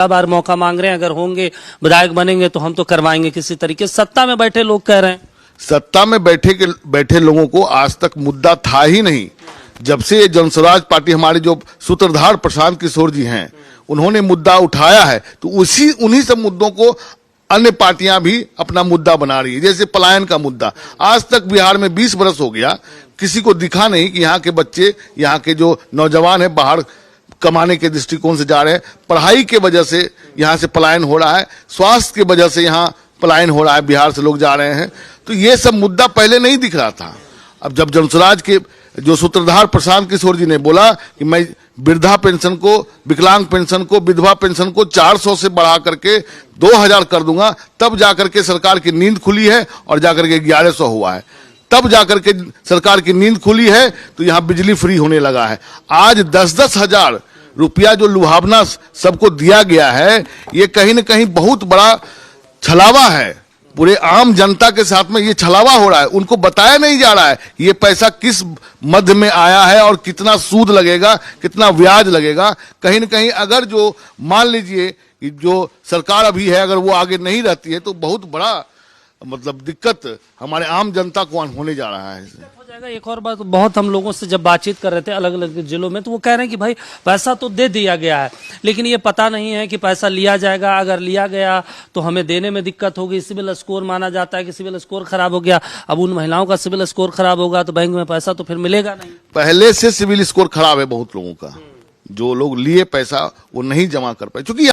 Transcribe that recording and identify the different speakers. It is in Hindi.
Speaker 1: बार मौका मांग रहे हैं, अगर होंगे विधायक बनेंगे तो हम तो करवाएंगे किसी तरीके से। सत्ता में बैठे लोग कह रहे हैं।
Speaker 2: सत्ता में बैठे लोगों को आज तक मुद्दा था ही नहीं। जब से जनस्वराज पार्टी, हमारे जो सूत्रधार प्रशांत किशोर जी हैं, उन्होंने मुद्दा उठाया है, तो उन्हीं सब मुद्दों को अन्य पार्टियां भी अपना मुद्दा बना रही है। जैसे पलायन का मुद्दा, आज तक बिहार में 20 बरस हो गया, किसी को दिखा नहीं कि यहाँ के बच्चे, यहाँ के जो नौजवान है बाहर कमाने के दृष्टिकोण से जा रहे हैं। पढ़ाई के वजह से यहाँ से पलायन हो रहा है, स्वास्थ्य की वजह से यहाँ पलायन हो रहा है, बिहार से लोग जा रहे हैं। तो ये सब मुद्दा पहले नहीं दिख रहा था। अब जब जनस्वराज के जो सूत्रधार प्रशांत किशोर जी ने बोला कि मैं वृद्धा पेंशन को, विकलांग पेंशन को, विधवा पेंशन को 400 से बढ़ा करके 2000 कर दूंगा, तब जाकर के सरकार की नींद खुली है और जाकर के 1100 हुआ है। तब जाकर के सरकार की नींद खुली है तो यहाँ बिजली फ्री होने लगा है। आज 10-10 हजार रुपया जो लुभावना सबको दिया गया है, ये कहीं न कहीं बहुत बड़ा छलावा है। पूरे आम जनता के साथ में ये छलावा हो रहा है। उनको बताया नहीं जा रहा है ये पैसा किस मध्य में आया है और कितना सूद लगेगा, कितना ब्याज लगेगा। कहीं न कहीं अगर जो मान लीजिए जो सरकार अभी है, अगर वो आगे नहीं रहती है तो बहुत बड़ा मतलब दिक्कत हमारे आम जनता को होने जा रहा है।
Speaker 1: हो जाएगा। एक और बात, बहुत हम लोगों से जब बातचीत कर रहे थे अलग अलग जिलों में, तो वो कह रहे हैं कि भाई पैसा तो दे दिया गया है, लेकिन ये पता नहीं है कि पैसा लिया जाएगा। अगर लिया गया तो हमें देने में दिक्कत होगी। सिविल स्कोर माना जाता है कि सिविल स्कोर खराब हो गया। अब उन महिलाओं का सिविल स्कोर खराब होगा तो बैंक में पैसा तो फिर मिलेगा नहीं।
Speaker 2: पहले से सिविल स्कोर खराब है बहुत लोगों का। जो लोग लिए पैसा वो नहीं जमा कर पाए, क्योंकि